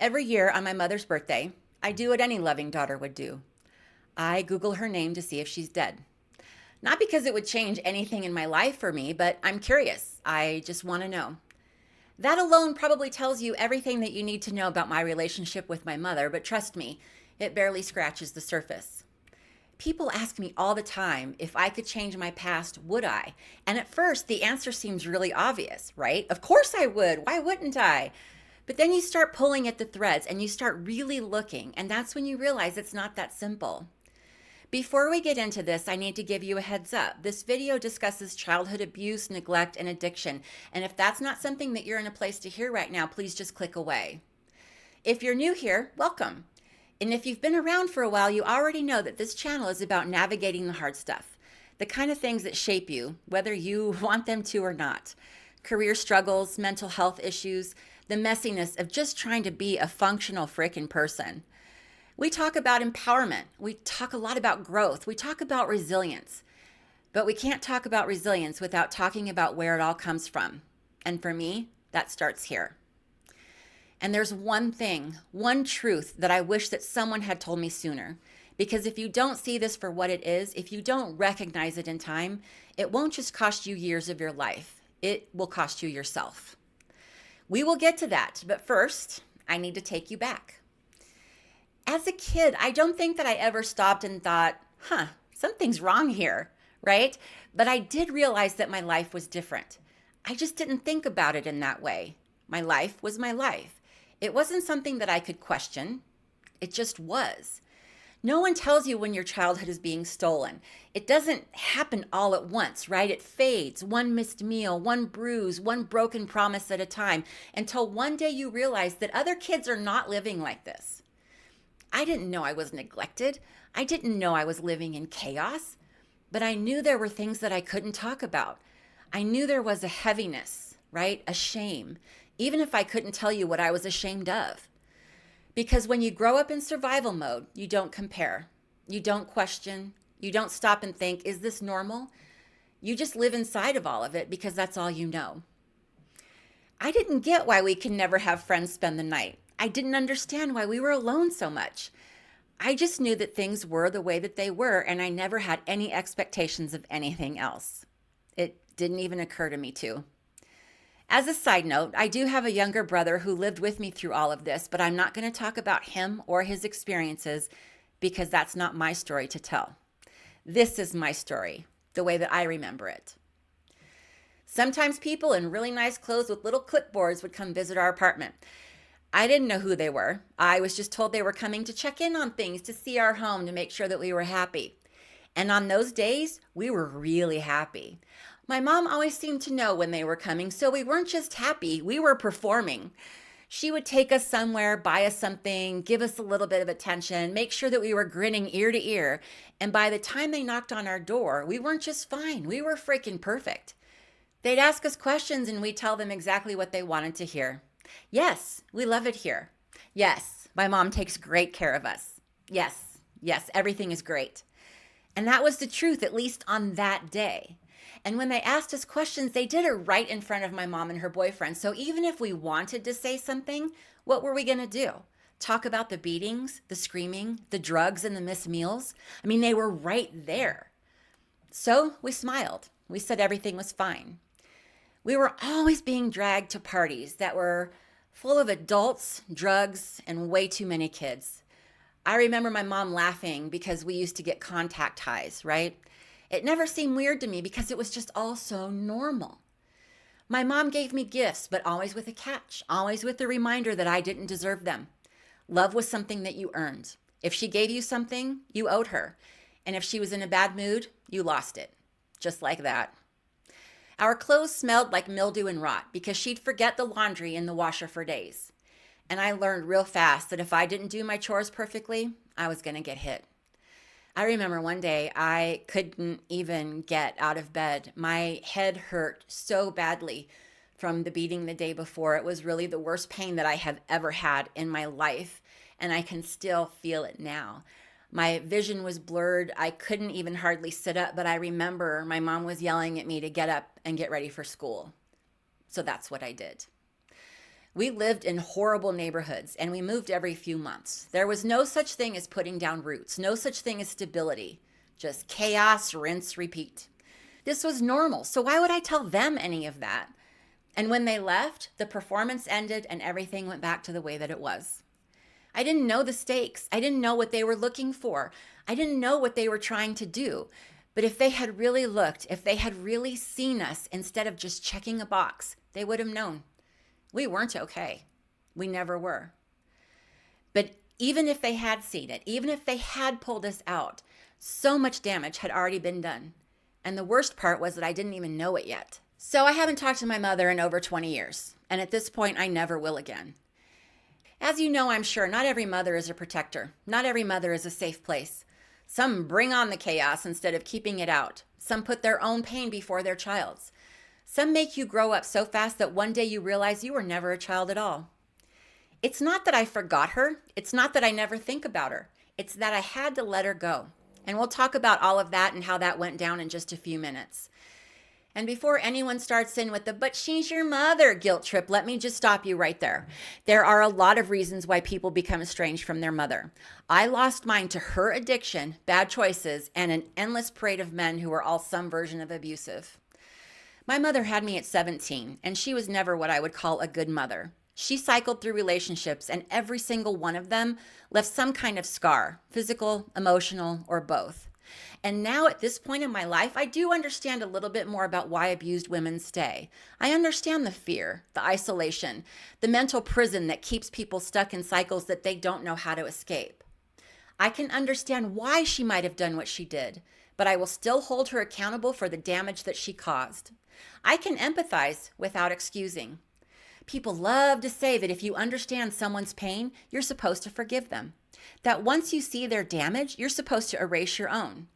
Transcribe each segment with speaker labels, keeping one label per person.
Speaker 1: Every year on my mother's birthday, I do what any loving daughter would do. I Google her name to see if she's dead. Not because it would change anything in my life for me, but I'm curious. I just want to know. That alone probably tells you everything that you need to know about my relationship with my mother, but trust me, it barely scratches the surface. People ask me all the time if I could change my past, would I? And at first, the answer seems really obvious, right? Of course I would. Why wouldn't I? But then you start pulling at the threads and you start really looking, and that's when you realize it's not that simple. Before we get into this, I need to give you a heads up. This video discusses childhood abuse, neglect, and addiction. And if that's not something that you're in a place to hear right now, please just click away. If you're new here, welcome. And if you've been around for a while, you already know that this channel is about navigating the hard stuff, the kind of things that shape you, whether you want them to or not. Career struggles, mental health issues, the messiness of just trying to be a functional frickin' person. We talk about empowerment. We talk a lot about growth. We talk about resilience. But we can't talk about resilience without talking about where it all comes from. And for me, that starts here. And there's one thing, one truth that I wish that someone had told me sooner. Because if you don't see this for what it is, if you don't recognize it in time, it won't just cost you years of your life. It will cost you yourself. We will get to that, but first, I need to take you back. As a kid, I don't think that I ever stopped and thought, something's wrong here, right? But I did realize that my life was different. I just didn't think about it in that way. My life was my life. It wasn't something that I could question. It just was. No one tells you when your childhood is being stolen. It doesn't happen all at once, right? It fades, one missed meal, one bruise, one broken promise at a time, until one day you realize that other kids are not living like this. I didn't know I was neglected. I didn't know I was living in chaos, but I knew there were things that I couldn't talk about. I knew there was a heaviness, right? A shame, even if I couldn't tell you what I was ashamed of. Because when you grow up in survival mode, you don't compare. You don't question. You don't stop and think, is this normal? You just live inside of all of it because that's all you know. I didn't get why we can never have friends spend the night. I didn't understand why we were alone so much. I just knew that things were the way that they were, and I never had any expectations of anything else. It didn't even occur to me to. As a side note, I do have a younger brother who lived with me through all of this, but I'm not going to talk about him or his experiences because that's not my story to tell. This is my story, the way that I remember it. Sometimes people in really nice clothes with little clipboards would come visit our apartment. I didn't know who they were. I was just told they were coming to check in on things, to see our home, to make sure that we were happy. And on those days, we were really happy. My mom always seemed to know when they were coming, so we weren't just happy, we were performing. She would take us somewhere, buy us something, give us a little bit of attention, make sure that we were grinning ear to ear. And by the time they knocked on our door, we weren't just fine, we were freaking perfect. They'd ask us questions and we'd tell them exactly what they wanted to hear. Yes, we love it here. Yes, my mom takes great care of us. Yes, everything is great. And that was the truth, at least on that day. And when they asked us questions, they did it right in front of my mom and her boyfriend. So even if we wanted to say something, what were we going to do? Talk about the beatings, the screaming, the drugs, and the missed meals? I mean, they were right there. So we smiled. We said everything was fine. We were always being dragged to parties that were full of adults, drugs, and way too many kids. I remember my mom laughing because we used to get contact highs, right? It never seemed weird to me because it was just all so normal. My mom gave me gifts, but always with a catch, always with the reminder that I didn't deserve them. Love was something that you earned. If she gave you something, you owed her. And if she was in a bad mood, you lost it. Just like that. Our clothes smelled like mildew and rot because she'd forget the laundry in the washer for days. And I learned real fast that if I didn't do my chores perfectly, I was going to get hit. I remember one day I couldn't even get out of bed. My head hurt so badly from the beating the day before. It was really the worst pain that I have ever had in my life, and I can still feel it now. My vision was blurred. I couldn't even hardly sit up, but I remember my mom was yelling at me to get up and get ready for school. So that's what I did. We lived in horrible neighborhoods and we moved every few months. There was no such thing as putting down roots, no such thing as stability, just chaos, rinse, repeat. This was normal, so why would I tell them any of that? And when they left, the performance ended and everything went back to the way that it was. I didn't know the stakes. I didn't know what they were looking for. I didn't know what they were trying to do. But if they had really looked, if they had really seen us instead of just checking a box, they would have known. We weren't okay. We never were. But even if they had seen it, even if they had pulled us out, so much damage had already been done. And the worst part was that I didn't even know it yet. So I haven't talked to my mother in over 20 years. And at this point, I never will again. As you know, I'm sure, not every mother is a protector. Not every mother is a safe place. Some bring on the chaos instead of keeping it out. Some put their own pain before their child's. Some make you grow up so fast that one day you realize you were never a child at all. It's not that I forgot her. It's not that I never think about her. It's that I had to let her go. And we'll talk about all of that and how that went down in just a few minutes. And before anyone starts in with the, but she's your mother guilt trip, let me just stop you right there. There are a lot of reasons why people become estranged from their mother. I lost mine to her addiction, bad choices, and an endless parade of men who were all some version of abusive. My mother had me at 17, and she was never what I would call a good mother. She cycled through relationships, and every single one of them left some kind of scar, physical, emotional, or both. And now at this point in my life, I do understand a little bit more about why abused women stay. I understand the fear, the isolation, the mental prison that keeps people stuck in cycles that they don't know how to escape. I can understand why she might have done what she did, but I will still hold her accountable for the damage that she caused. I can empathize without excusing. People love to say that if you understand someone's pain, you're supposed to forgive them. That once you see their damage, you're supposed to erase your own.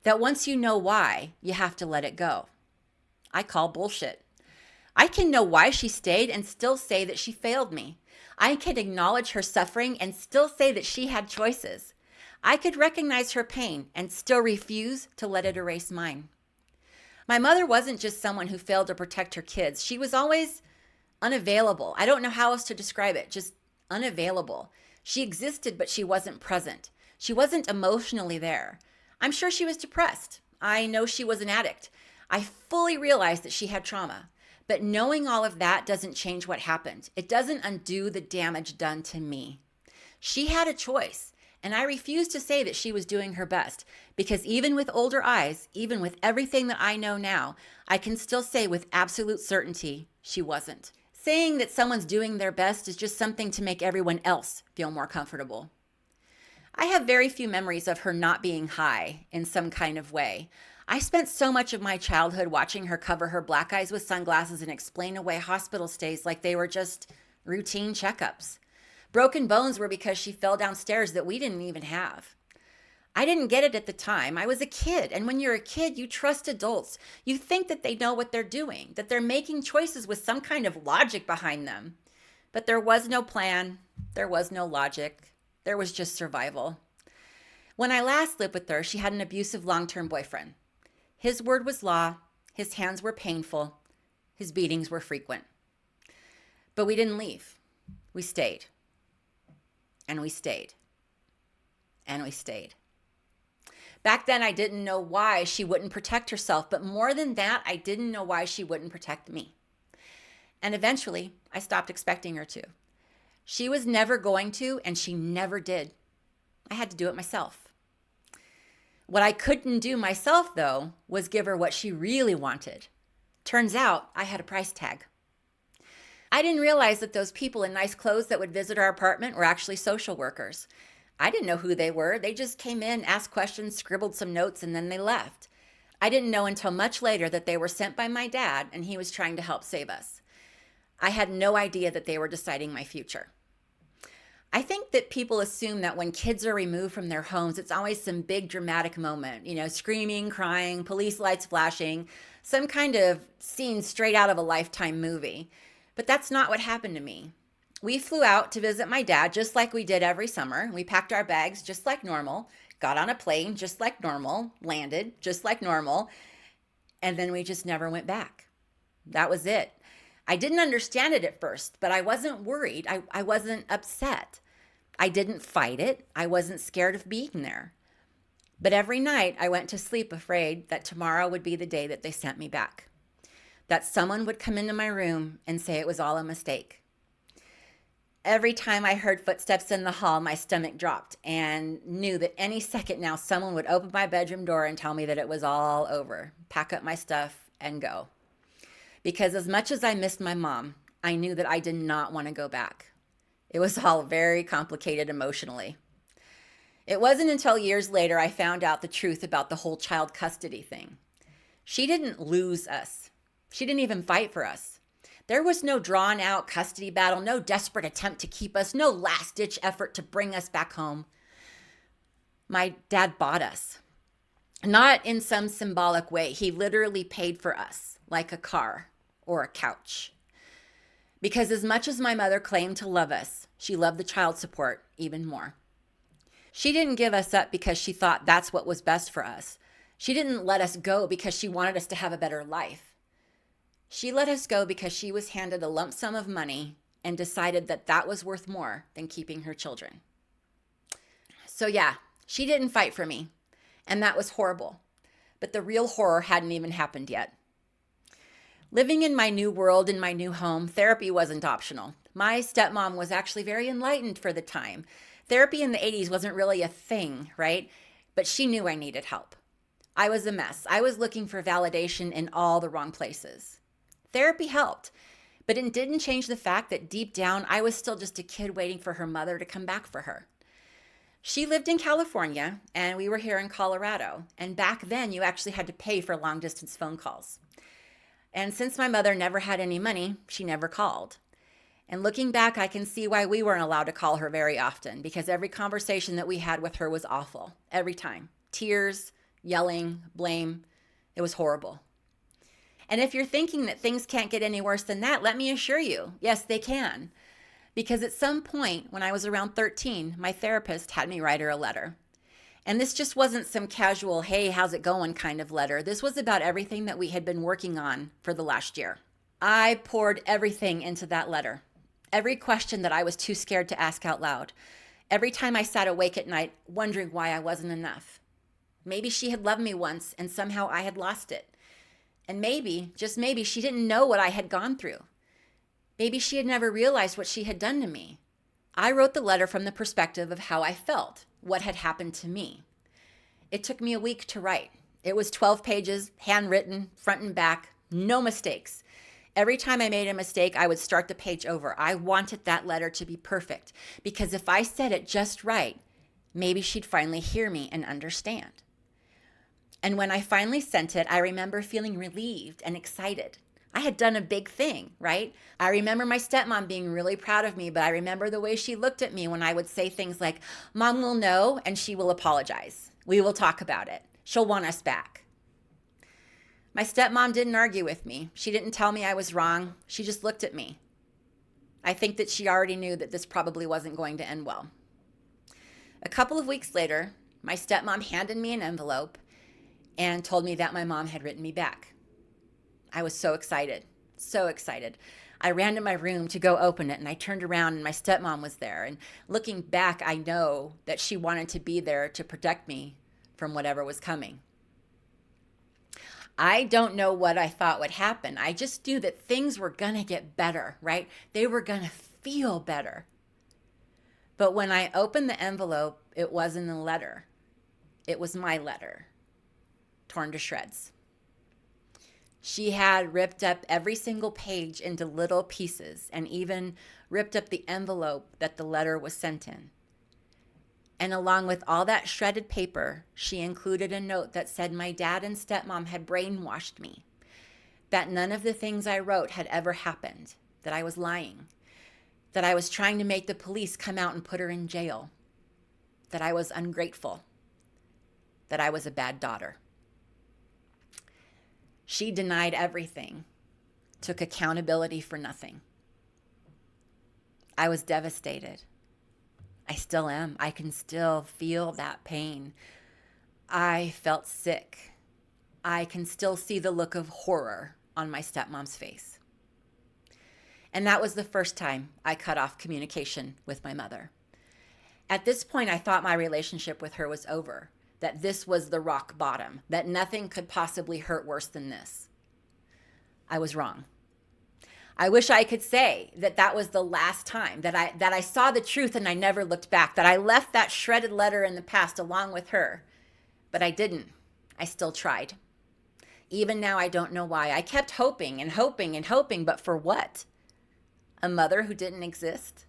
Speaker 1: That once you know why, you have to let it go. I call bullshit. I can know why she stayed and still say that she failed me. I can acknowledge her suffering and still say that she had choices. I could recognize her pain and still refuse to let it erase mine. My mother wasn't just someone who failed to protect her kids. She was always unavailable. I don't know how else to describe it, just unavailable. She existed, but she wasn't present. She wasn't emotionally there. I'm sure she was depressed. I know she was an addict. I fully realized that she had trauma. But knowing all of that doesn't change what happened. It doesn't undo the damage done to me. She had a choice, and I refuse to say that she was doing her best, because even with older eyes, even with everything that I know now, I can still say with absolute certainty she wasn't. Saying that someone's doing their best is just something to make everyone else feel more comfortable. I have very few memories of her not being high in some kind of way. I spent so much of my childhood watching her cover her black eyes with sunglasses and explain away hospital stays like they were just routine checkups. Broken bones were because she fell downstairs that we didn't even have. I didn't get it at the time. I was a kid, and when you're a kid, you trust adults. You think that they know what they're doing, that they're making choices with some kind of logic behind them. But there was no plan. There was no logic. There was just survival. When I last lived with her, she had an abusive long-term boyfriend. His word was law. His hands were painful. His beatings were frequent. But we didn't leave. We stayed. And we stayed. And we stayed. Back then, I didn't know why she wouldn't protect herself, but more than that, I didn't know why she wouldn't protect me. And eventually, I stopped expecting her to. She was never going to, and she never did. I had to do it myself. What I couldn't do myself, though, was give her what she really wanted. Turns out, I had a price tag. I didn't realize that those people in nice clothes that would visit our apartment were actually social workers. I didn't know who they were. They just came in, asked questions, scribbled some notes, and then they left. I didn't know until much later that they were sent by my dad, and he was trying to help save us. I had no idea that they were deciding my future. I think that people assume that when kids are removed from their homes, it's always some big dramatic moment, screaming, crying, police lights flashing, some kind of scene straight out of a Lifetime movie. But that's not what happened to me. We flew out to visit my dad just like we did every summer. We packed our bags just like normal, got on a plane just like normal, landed just like normal, and then we just never went back. That was it. I didn't understand it at first, but I wasn't worried. I wasn't upset. I didn't fight it. I wasn't scared of being there. But every night I went to sleep afraid that tomorrow would be the day that they sent me back, that someone would come into my room and say it was all a mistake. Every time I heard footsteps in the hall, my stomach dropped and knew that any second now someone would open my bedroom door and tell me that it was all over, pack up my stuff and go. Because as much as I missed my mom, I knew that I did not want to go back. It was all very complicated emotionally. It wasn't until years later I found out the truth about the whole child custody thing. She didn't lose us. She didn't even fight for us. There was no drawn out custody battle, no desperate attempt to keep us, no last ditch effort to bring us back home. My dad bought us. Not in some symbolic way. He literally paid for us, like a car or a couch. Because as much as my mother claimed to love us, she loved the child support even more. She didn't give us up because she thought that's what was best for us. She didn't let us go because she wanted us to have a better life. She let us go because she was handed a lump sum of money and decided that that was worth more than keeping her children. So yeah, she didn't fight for me, and that was horrible. But the real horror hadn't even happened yet. Living in my new world, in my new home, therapy wasn't optional. My stepmom was actually very enlightened for the time. Therapy in the 80s wasn't really a thing, right? But she knew I needed help. I was a mess. I was looking for validation in all the wrong places. Therapy helped, but it didn't change the fact that deep down, I was still just a kid waiting for her mother to come back for her. She lived in California, and we were here in Colorado. And back then, you actually had to pay for long-distance phone calls. And since my mother never had any money, she never called. And looking back, I can see why we weren't allowed to call her very often, because every conversation that we had with her was awful. Every time. Tears, yelling, blame. It was horrible. And if you're thinking that things can't get any worse than that, let me assure you, yes, they can. Because at some point, when I was around 13, my therapist had me write her a letter. And this just wasn't some casual, hey, how's it going kind of letter. This was about everything that we had been working on for the last year. I poured everything into that letter. Every question that I was too scared to ask out loud. Every time I sat awake at night wondering why I wasn't enough. Maybe she had loved me once and somehow I had lost it. And maybe, just maybe, she didn't know what I had gone through. Maybe she had never realized what she had done to me. I wrote the letter from the perspective of how I felt, what had happened to me. It took me a week to write. It was 12 pages, handwritten, front and back, no mistakes. Every time I made a mistake, I would start the page over. I wanted that letter to be perfect because if I said it just right, maybe she'd finally hear me and understand. And when I finally sent it, I remember feeling relieved and excited. I had done a big thing, right? I remember my stepmom being really proud of me, but I remember the way she looked at me when I would say things like, Mom will know and she will apologize. We will talk about it. She'll want us back. My stepmom didn't argue with me. She didn't tell me I was wrong. She just looked at me. I think that she already knew that this probably wasn't going to end well. A couple of weeks later, my stepmom handed me an envelope and told me that my mom had written me back. I was so excited, so excited. I ran to my room to go open it, and I turned around, and my stepmom was there. And looking back, I know that she wanted to be there to protect me from whatever was coming. I don't know what I thought would happen. I just knew that things were going to get better, right? They were going to feel better. But when I opened the envelope, it wasn't a letter. It was my letter. Torn to shreds. She had ripped up every single page into little pieces and even ripped up the envelope that the letter was sent in. And along with all that shredded paper, she included a note that said my dad and stepmom had brainwashed me, that none of the things I wrote had ever happened, that I was lying, that I was trying to make the police come out and put her in jail, that I was ungrateful, that I was a bad daughter. She denied everything, took accountability for nothing. I was devastated. I still am. I can still feel that pain. I felt sick. I can still see the look of horror on my stepmom's face. And that was the first time I cut off communication with my mother. At this point, I thought my relationship with her was over, that this was the rock bottom, that nothing could possibly hurt worse than this. I was wrong. I wish I could say that that was the last time that I saw the truth and I never looked back, that I left that shredded letter in the past along with her. But I didn't. I still tried. Even now, I don't know why. I kept hoping and hoping and hoping, but for what? A mother who didn't exist?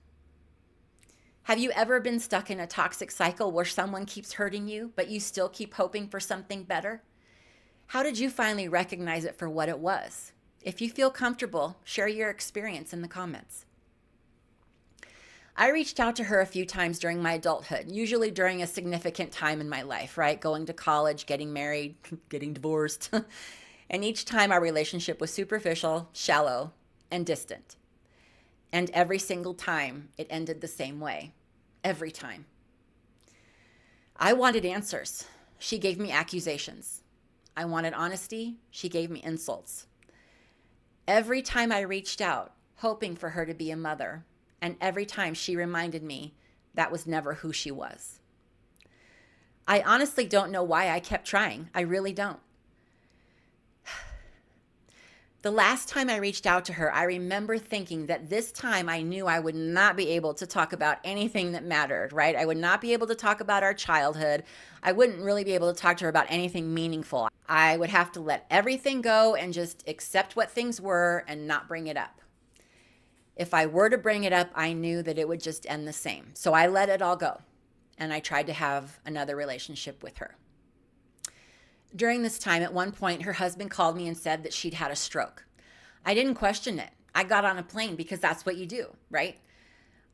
Speaker 1: Have you ever been stuck in a toxic cycle where someone keeps hurting you, but you still keep hoping for something better? How did you finally recognize it for what it was? If you feel comfortable, share your experience in the comments. I reached out to her a few times during my adulthood, usually during a significant time in my life, right? Going to college, getting married, getting divorced. And each time our relationship was superficial, shallow, and distant. And every single time it ended the same way. Every time. I wanted answers. She gave me accusations. I wanted honesty. She gave me insults. Every time I reached out, hoping for her to be a mother, and every time she reminded me that was never who she was. I honestly don't know why I kept trying. I really don't. The last time I reached out to her, I remember thinking that this time I knew I would not be able to talk about anything that mattered, right? I would not be able to talk about our childhood. I wouldn't really be able to talk to her about anything meaningful. I would have to let everything go and just accept what things were and not bring it up. If I were to bring it up, I knew that it would just end the same. So I let it all go, and I tried to have another relationship with her. During this time, at one point, her husband called me and said that she'd had a stroke. I didn't question it. I got on a plane because that's what you do, right?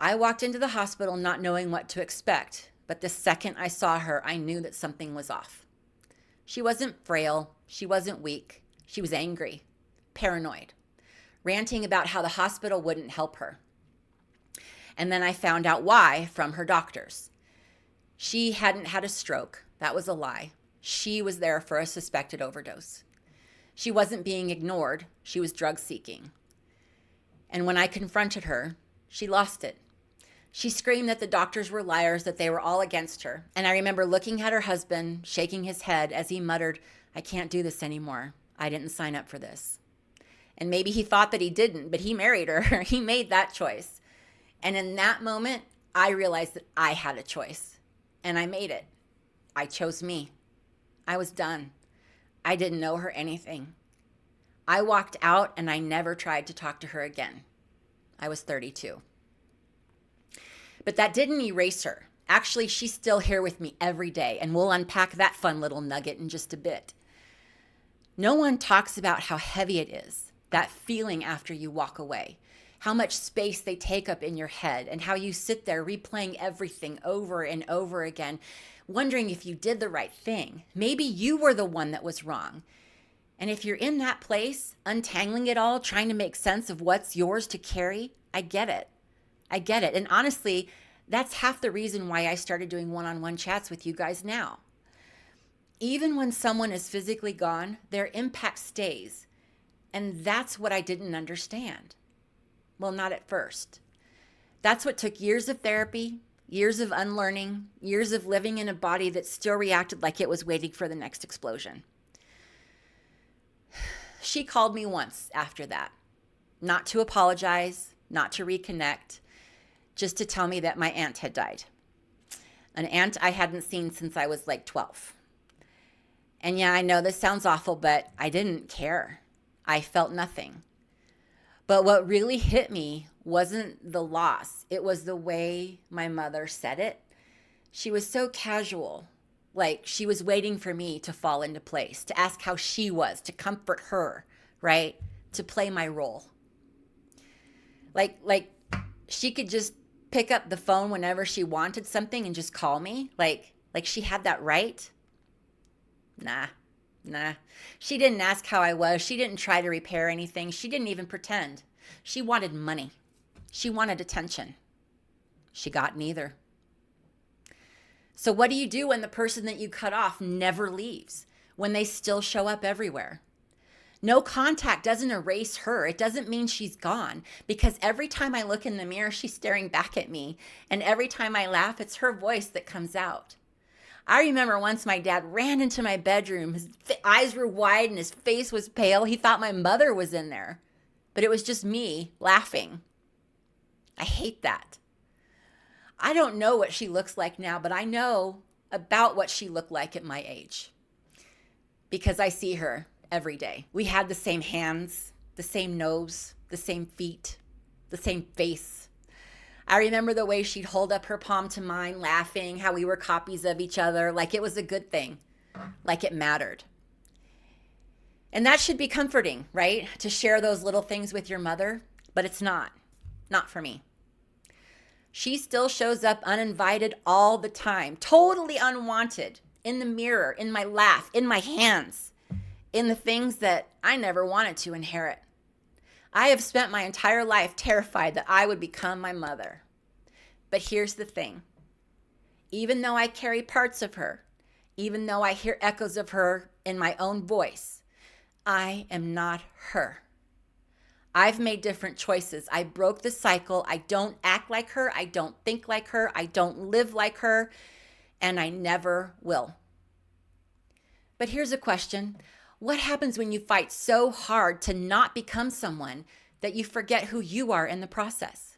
Speaker 1: I walked into the hospital not knowing what to expect, but the second I saw her, I knew that something was off. She wasn't frail. She wasn't weak. She was angry, paranoid, ranting about how the hospital wouldn't help her. And then I found out why from her doctors. She hadn't had a stroke. That was a lie. She was there for a suspected overdose. She wasn't being ignored. She was drug seeking. And when I confronted her, she lost it. She screamed that the doctors were liars, that they were all against her. And I remember looking at her husband, shaking his head as he muttered, "I can't do this anymore. I didn't sign up for this." And maybe he thought that he didn't, but he married her. He made that choice. And in that moment, I realized that I had a choice. And I made it. I chose me. I was done. I didn't know her anything. I walked out and I never tried to talk to her again. I was 32. But that didn't erase her. Actually, she's still here with me every day, and we'll unpack that fun little nugget in just a bit. No one talks about how heavy it is, that feeling after you walk away, how much space they take up in your head, and how you sit there replaying everything over and over again, wondering if you did the right thing. Maybe you were the one that was wrong. And if you're in that place, untangling it all, trying to make sense of what's yours to carry, I get it. I get it. And honestly, that's half the reason why I started doing one-on-one chats with you guys now. Even when someone is physically gone, their impact stays. And that's what I didn't understand. Well, not at first. That's what took years of therapy, years of unlearning, years of living in a body that still reacted like it was waiting for the next explosion. She called me once after that, not to apologize, not to reconnect, just to tell me that my aunt had died. An aunt I hadn't seen since I was like 12. And yeah, I know this sounds awful, but I didn't care. I felt nothing. But what really hit me wasn't the loss. It was the way my mother said it. She was so casual, like she was waiting for me to fall into place, to ask how she was, to comfort her, right? To play my role. Like she could just pick up the phone whenever she wanted something and just call me. Like she had that right. Nah. She didn't ask how I was. She didn't try to repair anything. She didn't even pretend. She wanted money. She wanted attention. She got neither. So what do you do when the person that you cut off never leaves? When they still show up everywhere? No contact doesn't erase her. It doesn't mean she's gone, because every time I look in the mirror, she's staring back at me. And every time I laugh, it's her voice that comes out. I remember once my dad ran into my bedroom. His eyes were wide and his face was pale. He thought my mother was in there, but it was just me laughing. I hate that. I don't know what she looks like now, but I know about what she looked like at my age because I see her every day. We had the same hands, the same nose, the same feet, the same face. I remember the way she'd hold up her palm to mine, laughing, how we were copies of each other, like it was a good thing, like it mattered. And that should be comforting, right? To share those little things with your mother, but it's not for me. She still shows up uninvited all the time, totally unwanted, in the mirror, in my laugh, in my hands, in the things that I never wanted to inherit. I have spent my entire life terrified that I would become my mother. But here's the thing. Even though I carry parts of her, even though I hear echoes of her in my own voice, I am not her. I've made different choices. I broke the cycle. I don't act like her. I don't think like her. I don't live like her. And I never will. But here's a question. What happens when you fight so hard to not become someone that you forget who you are in the process?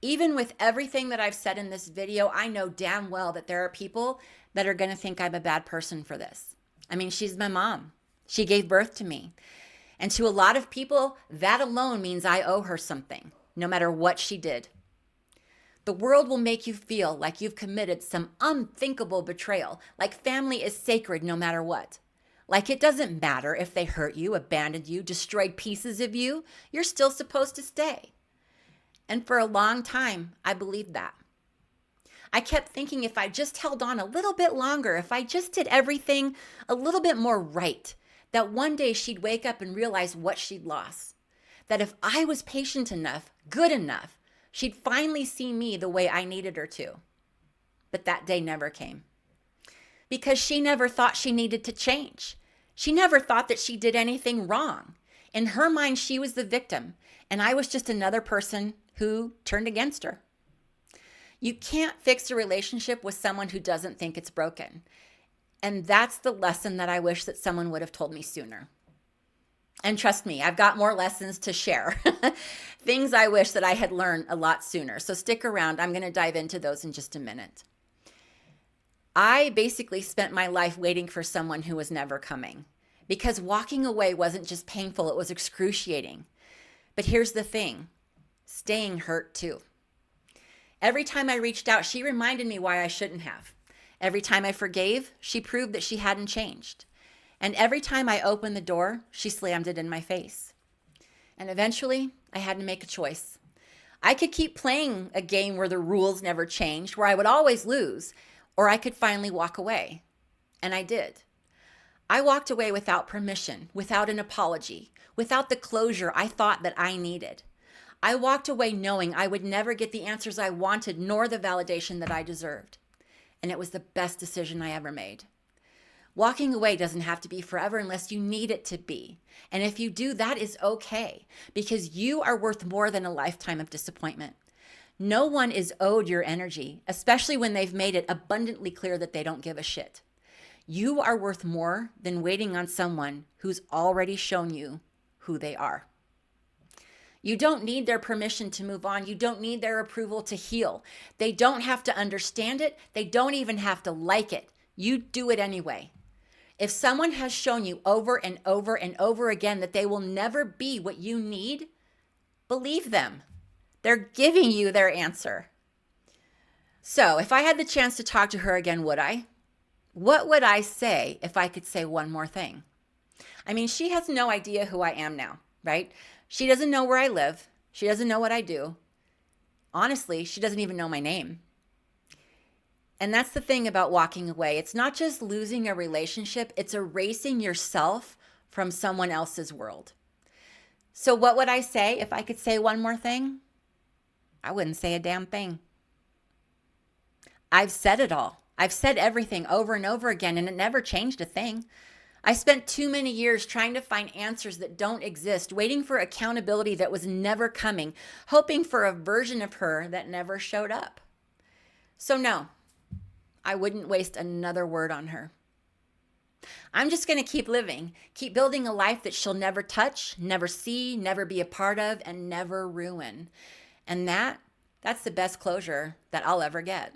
Speaker 1: Even with everything that I've said in this video, I know damn well that there are people that are going to think I'm a bad person for this. I mean, she's my mom. She gave birth to me. And to a lot of people, that alone means I owe her something, no matter what she did. The world will make you feel like you've committed some unthinkable betrayal, like family is sacred no matter what. Like it doesn't matter if they hurt you, abandoned you, destroyed pieces of you, you're still supposed to stay. And for a long time, I believed that. I kept thinking if I just held on a little bit longer, if I just did everything a little bit more right, that one day she'd wake up and realize what she'd lost. That if I was patient enough, good enough, she'd finally see me the way I needed her to. But that day never came. Because she never thought she needed to change. She never thought that she did anything wrong. In her mind, she was the victim, and I was just another person who turned against her. You can't fix a relationship with someone who doesn't think it's broken. And that's the lesson that I wish that someone would have told me sooner. And trust me, I've got more lessons to share. Things I wish that I had learned a lot sooner. So stick around. I'm going to dive into those in just a minute. I basically spent my life waiting for someone who was never coming. Because walking away wasn't just painful, it was excruciating. But here's the thing. Staying hurt too. Every time I reached out, she reminded me why I shouldn't have. Every time I forgave, she proved that she hadn't changed. And every time I opened the door, she slammed it in my face. And eventually, I had to make a choice. I could keep playing a game where the rules never changed, where I would always lose, or I could finally walk away. And I did. I walked away without permission, without an apology, without the closure I thought that I needed. I walked away knowing I would never get the answers I wanted, nor the validation that I deserved. And it was the best decision I ever made. Walking away doesn't have to be forever unless you need it to be. And if you do, that is okay, because you are worth more than a lifetime of disappointment. No one is owed your energy, especially when they've made it abundantly clear that they don't give a shit. You are worth more than waiting on someone who's already shown you who they are. You don't need their permission to move on. You don't need their approval to heal. They don't have to understand it. They don't even have to like it. You do it anyway. If someone has shown you over and over and over again that they will never be what you need, believe them. They're giving you their answer. So if I had the chance to talk to her again, would I? What would I say if I could say one more thing? I mean, she has no idea who I am now, right? She doesn't know where I live. She doesn't know what I do. Honestly, she doesn't even know my name. And that's the thing about walking away. It's not just losing a relationship, it's erasing yourself from someone else's world. So what would I say if I could say one more thing? I wouldn't say a damn thing. I've said it all. I've said everything over and over again, and it never changed a thing. I spent too many years trying to find answers that don't exist, waiting for accountability that was never coming, hoping for a version of her that never showed up. So, no, I wouldn't waste another word on her. I'm just going to keep living, keep building a life that she'll never touch, never see, never be a part of, and never ruin. And that's the best closure that I'll ever get.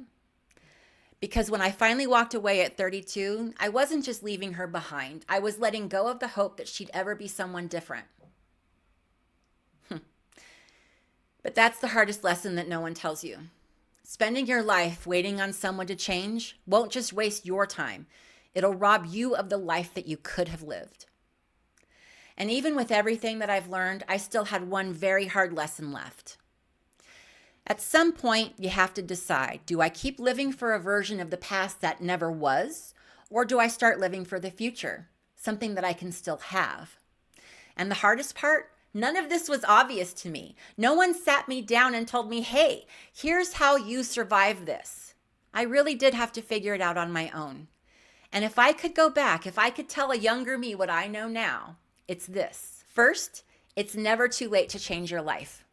Speaker 1: Because when I finally walked away at 32, I wasn't just leaving her behind. I was letting go of the hope that she'd ever be someone different. But that's the hardest lesson that no one tells you. Spending your life waiting on someone to change won't just waste your time. It'll rob you of the life that you could have lived. And even with everything that I've learned, I still had one very hard lesson left. At some point, you have to decide, do I keep living for a version of the past that never was, or do I start living for the future, something that I can still have? And the hardest part, none of this was obvious to me. No one sat me down and told me, hey, here's how you survive this. I really did have to figure it out on my own. And if I could go back, if I could tell a younger me what I know now, it's this. First, it's never too late to change your life.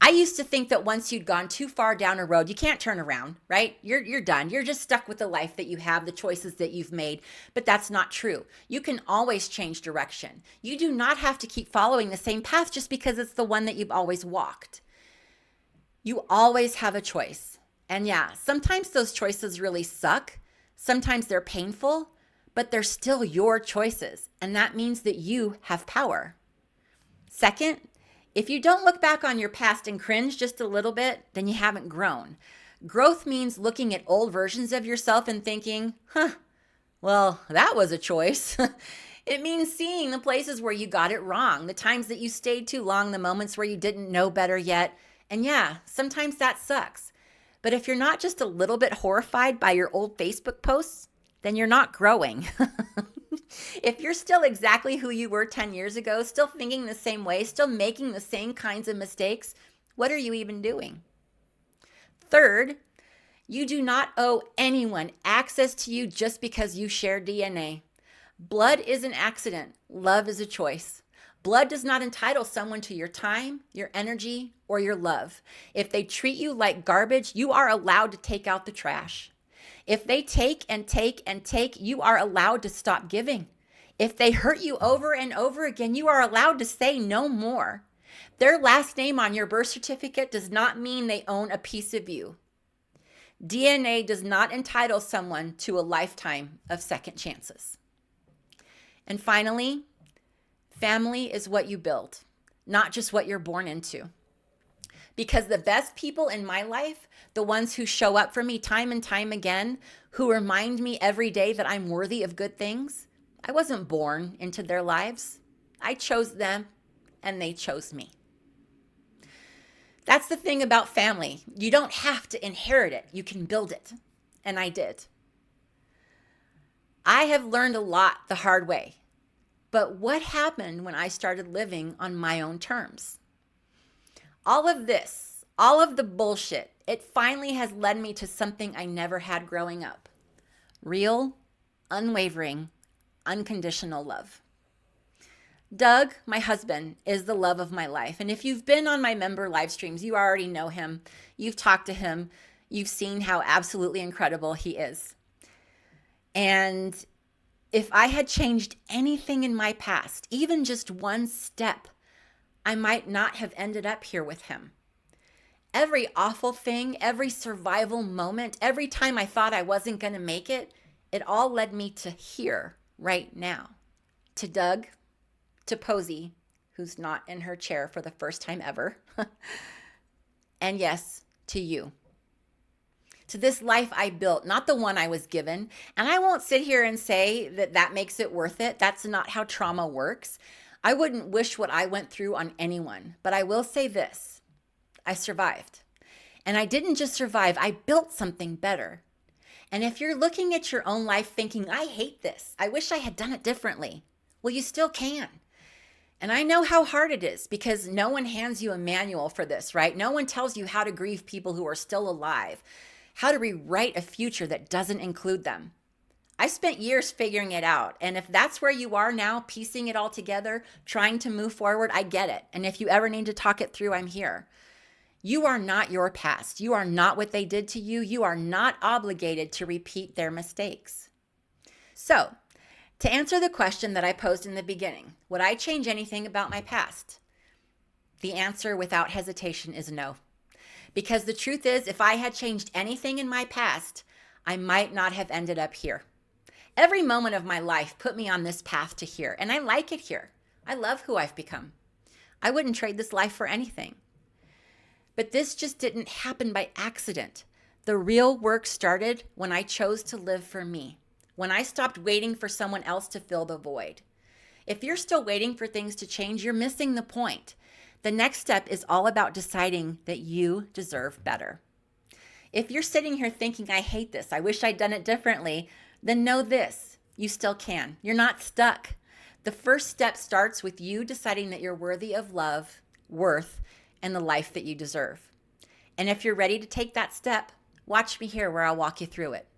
Speaker 1: I used to think that once you'd gone too far down a road, you can't turn around, right? You're done. You're just stuck with the life that you have, the choices that you've made. But that's not true. You can always change direction. You do not have to keep following the same path just because it's the one that you've always walked. You always have a choice. And yeah, sometimes those choices really suck. Sometimes they're painful, but they're still your choices. And that means that you have power. Second, if you don't look back on your past and cringe just a little bit, then you haven't grown. Growth means looking at old versions of yourself and thinking, well, that was a choice. It means seeing the places where you got it wrong, the times that you stayed too long, the moments where you didn't know better yet. And yeah, sometimes that sucks. But if you're not just a little bit horrified by your old Facebook posts, then you're not growing. If you're still exactly who you were 10 years ago, still thinking the same way, still making the same kinds of mistakes, what are you even doing? Third, you do not owe anyone access to you just because you share DNA. Blood is an accident. Love is a choice. Blood does not entitle someone to your time, your energy, or your love. If they treat you like garbage, you are allowed to take out the trash. If they take and take and take, you are allowed to stop giving. If they hurt you over and over again, you are allowed to say no more. Their last name on your birth certificate does not mean they own a piece of you. DNA does not entitle someone to a lifetime of second chances. And finally, family is what you build, not just what you're born into. Because the best people in my life, the ones who show up for me time and time again, who remind me every day that I'm worthy of good things, I wasn't born into their lives. I chose them and they chose me. That's the thing about family. You don't have to inherit it. You can build it. And I did. I have learned a lot the hard way. But what happened when I started living on my own terms? All of this, all of the bullshit, it finally has led me to something I never had growing up. Real, unwavering, unconditional love. Doug, my husband, is the love of my life. And if you've been on my member live streams, you already know him. You've talked to him. You've seen how absolutely incredible he is. And if I had changed anything in my past, even just one step, I might not have ended up here with him. Every awful thing, every survival moment, every time I thought I wasn't going to make it, it all led me to here, right now. To Doug, to Posey, who's not in her chair for the first time ever. And yes, to you. To this life I built, not the one I was given. And I won't sit here and say that that makes it worth it. That's not how trauma works. I wouldn't wish what I went through on anyone. But I will say this. I survived. And I didn't just survive. I built something better. And if you're looking at your own life thinking, I hate this. I wish I had done it differently. Well, you still can. And I know how hard it is because no one hands you a manual for this, right? No one tells you how to grieve people who are still alive, how to rewrite a future that doesn't include them. I spent years figuring it out. And if that's where you are now, piecing it all together, trying to move forward, I get it. And if you ever need to talk it through, I'm here. You are not your past. You are not what they did to you. You are not obligated to repeat their mistakes. So, to answer the question that I posed in the beginning, would I change anything about my past? The answer without hesitation is no. Because the truth is, if I had changed anything in my past, I might not have ended up here. Every moment of my life put me on this path to here, and I like it here. I love who I've become. I wouldn't trade this life for anything. But this just didn't happen by accident. The real work started when I chose to live for me, when I stopped waiting for someone else to fill the void. If you're still waiting for things to change, you're missing the point. The next step is all about deciding that you deserve better. If you're sitting here thinking, I hate this, I wish I'd done it differently, then know this, you still can. You're not stuck. The first step starts with you deciding that you're worthy of love, worth, and the life that you deserve. And if you're ready to take that step, watch me here where I'll walk you through it.